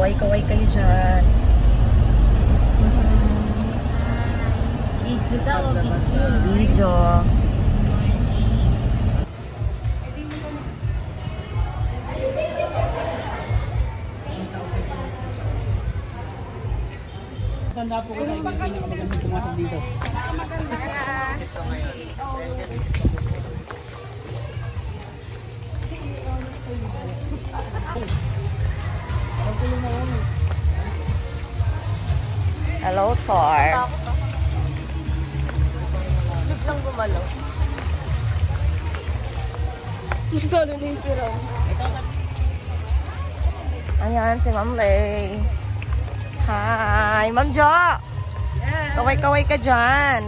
Kaway-kaway kayo dyan. Video daw, video. Video. Tanda po ko na yung pinakamagandang pumasok dito. Hello, Thor. Biglang gumalaw. Solo na yung piraw. Ayan, si Ma'am Lay. Hi, Ma'am Jo! Kaway-kaway ka dyan.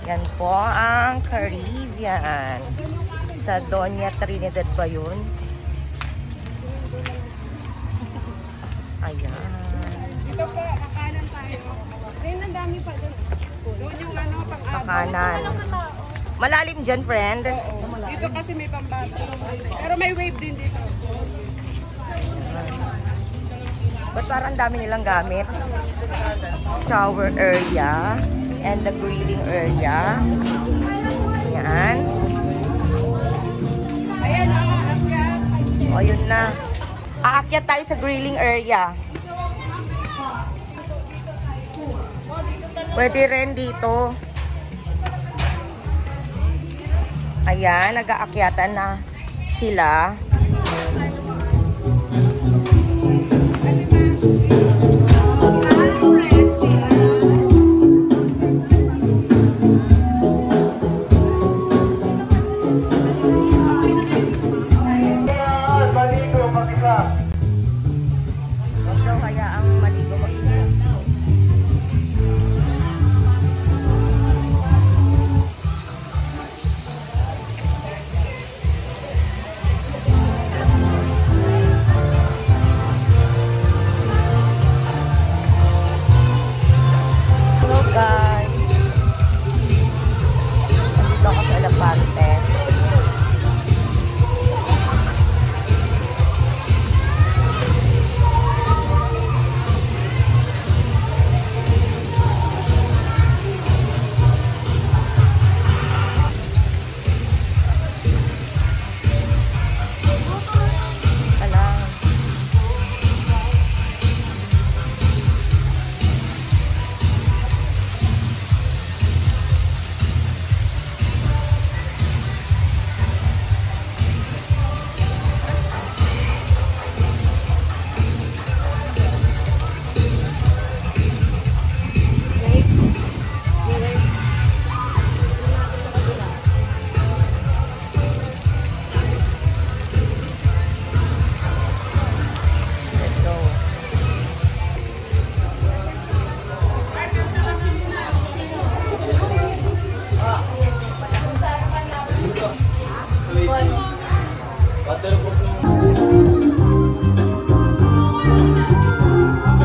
Yan po ang Caribbean. Sa Doña Trinidad ba yun? Ayan. Dito po, kakanan tayo. Ayun, ang dami pa doon. Doon yung ano, pang-abo. Makanan. Malalim dyan, friend. Dito kasi may pambata. Pero may wave din dito. Ba't parang dami nilang gamit? Shower area and the grilling area. Ayan. Ayan, aakyat. O, yun na. Aakyat tayo sa grilling area. Pwede rin dito. Ayan, nag-aakyatan na sila.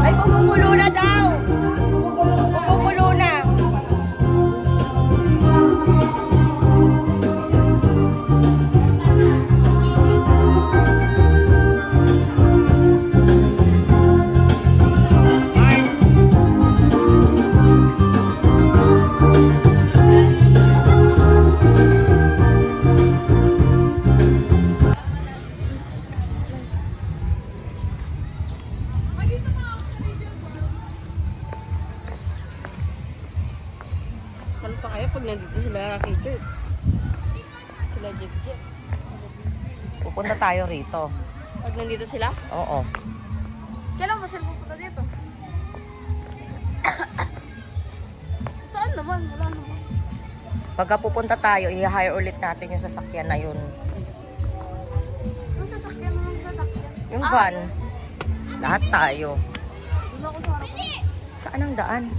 Ay, kumukulo na daw. Kumukulo na. Ano pa kaya pag nandito sila nakakita? Sila Jeep. Pupunta tayo rito. Pag nandito sila? Oo. Kailan ba sila pupunta dito? Saan naman? Wala naman. Pagka pupunta tayo, i-hire ulit natin yung sasakyan na yun. Ang sasakyan mo yung sasakyan? Yung van. Lahat tayo. Doon ako sa harapan. Saan ang daan?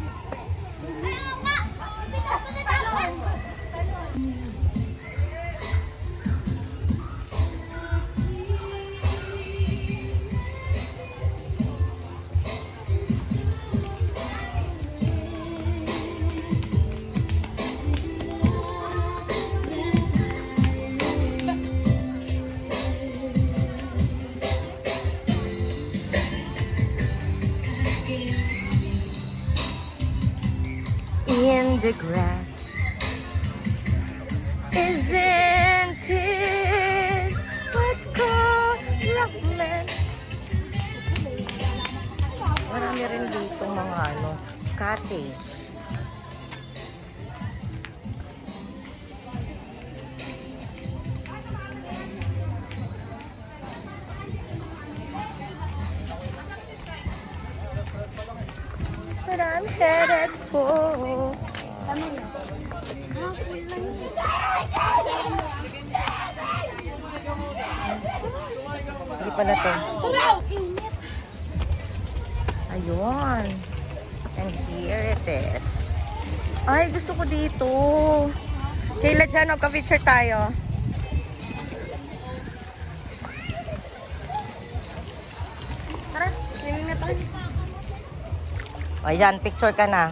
the grass. Isn't it what's called romance? Marami rin dito mga cottage. But I'm headed for... Hindi pa na to. Ayun. And here it is. Ay, gusto ko dito. Kayla dyan, magka-picture tayo. Tara, swimming na tayo. Ayan, picture ka na.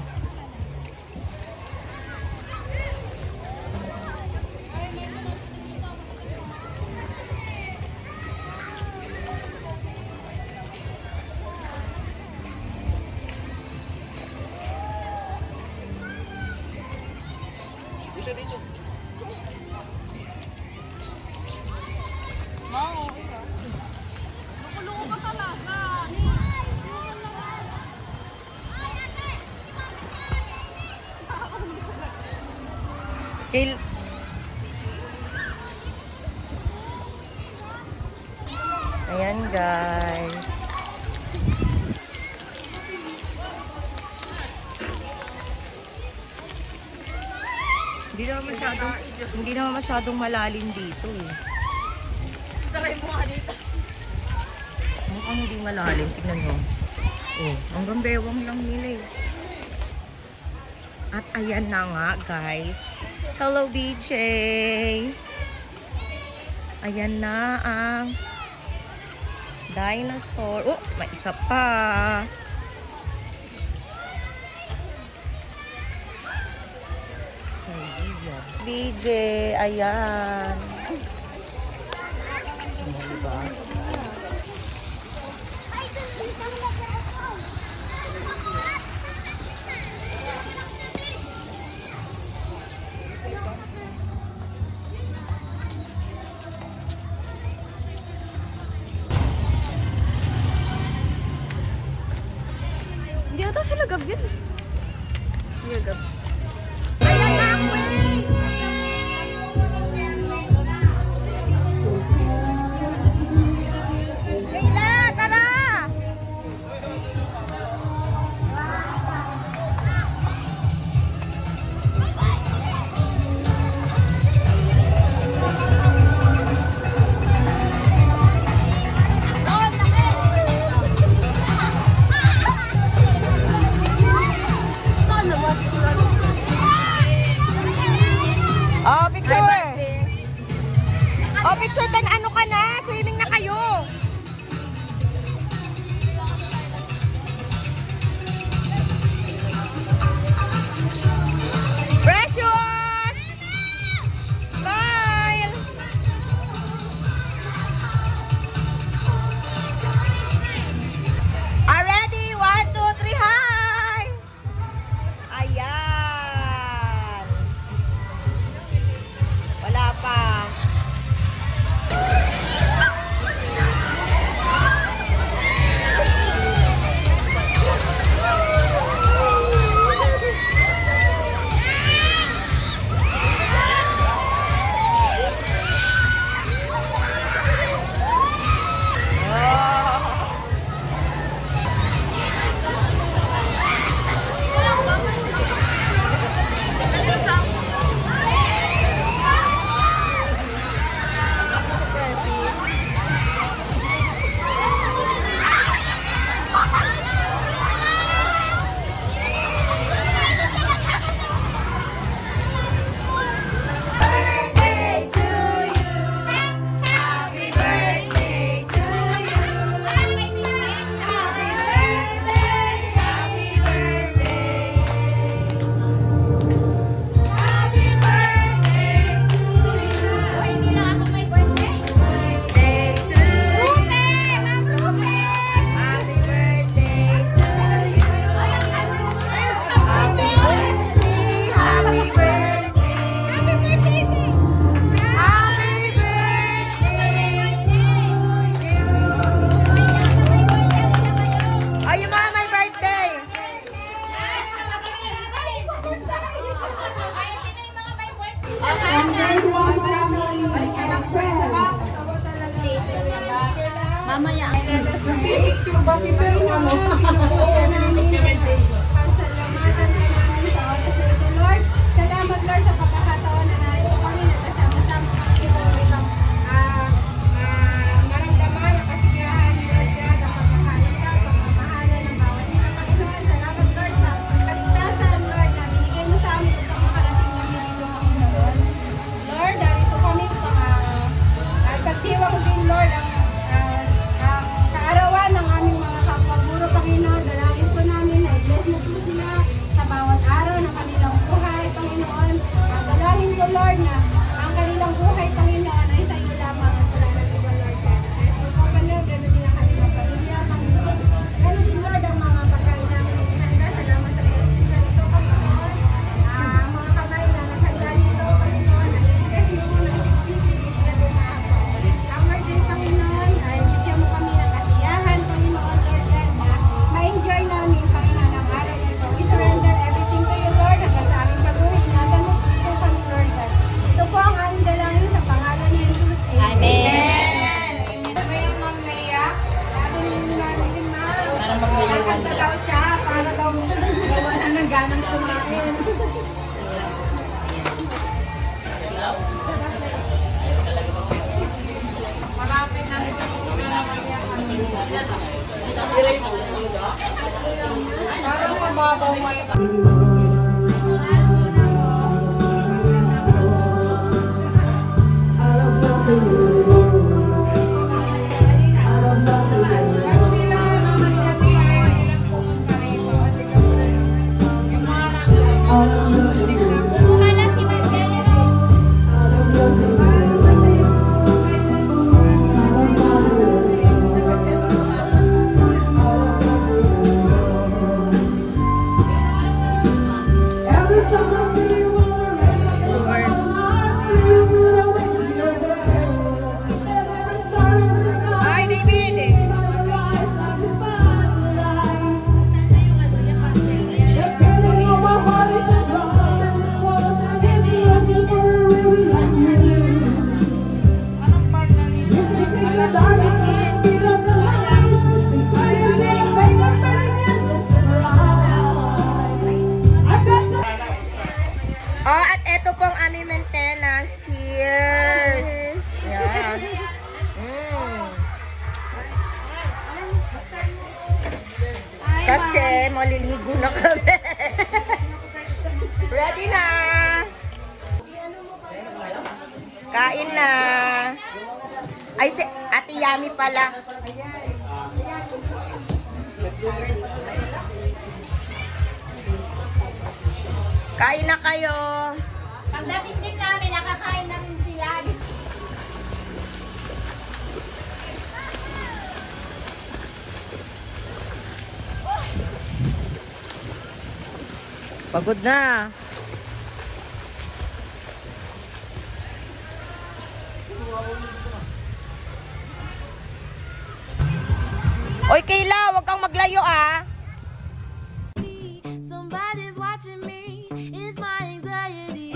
Dito. Makulungan ka talaga. Ayan, guys. Hindi naman masyadong malalim dito eh. Saray mo nga dito. Mukhang hindi malalim. Tignan mo. Oh, hanggang bewang lang nila eh. At ayan na nga, guys. Hello, BJ! Ayan na ang dinosaur. Oh, may isa pa. BJ, ayan. Diba? Hindi ata sila gab yan. Hindi gab. Ano ba? ba si Sir o ano? Pasalamatan ka namin sa oras na ito, Lord. Salamat, Lord, sa pagkakataon na narito kami nagkasama-sama kami ito itong maramdaman ang kasiyahan ni Lord God, ang pagkakaisa, pagmamahalan ng bawat isa, Panginoon. Salamat, Lord, sa kaligtasan, Lord, na binigay mo sa amin upang makarating namin dito, Panginoon. Lord, narito kami at pagtiwang din, Lord, ang kaarawan ng aming mga kapwa-guro, Panginoon. Dalangin po namin na i-bless mo po sila sa bawat araw ng kanilang buhay, Panginoon. Dalangin ko, Lord, na ang kanilang buhay, Panginoon, ay sa iyo lamang at wala nang iba, Lord God. Bless mo po, Panginoon, gano'n din ang kanilang pamilya, Panginoon. Gano'n din, Lord, ang mga pagkain namin inihanda. Salamat sa pagkain nito, Panginoon. Ang mga kamay na naghanda nito, Panginoon, nag-iigas mo po ng isip-isip na dumahapo. Ang Lord din, Panginoon, ay bigyan mo kami ng kasiyahan, Panginoon, Lord God, na ma-enjoy namin, Panginoon, ang araw na ito. We surrender everything to you, Lord, hanggang sa aming pag-uwi. Ingatan mo po kami, Lord God. Ito po ang aming dalangin sa pangalan ni Jesus. Amen. Ano yung Ma'am Leia? Sabi ni namin, Ma'am, kakanta daw siya para daw gawa ng ganang kumain. Malapit na rin ako parang mababaw mo. Oh, at eto pong aming maintenance. Cheers! Yan. Kasi maliligo na kami. Ready na! Kain na! Ay, si Ate Yami pala. Kain na kayo. Pagdating din namin, nakakain na rin sila. Pagod na. Oy, Kayla, wag kang maglayo ah. Somebody's watching me. It's my anxiety.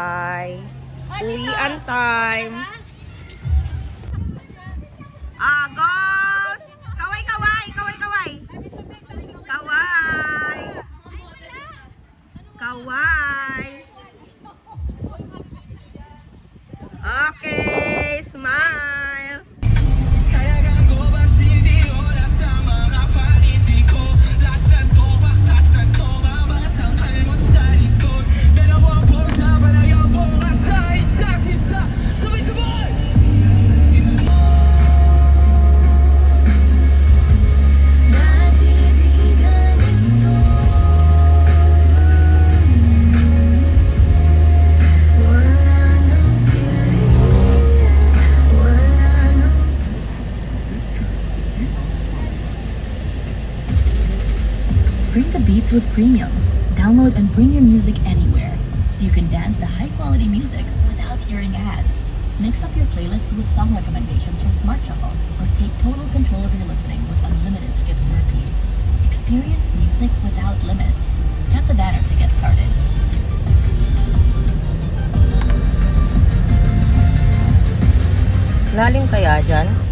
Bye! Uwian time! Agos! Kaway, kaway! Kaway, kaway! Kaway! Kaway! Okay, smile! Bring the beats with Premium. Download and bring your music anywhere, so you can dance to high-quality music without hearing ads. Mix up your playlists with song recommendations from Smart Shuffle, or take total control of your listening with unlimited skips and repeats. Experience music without limits. Tap the banner to get started. Lalim kaya dyan?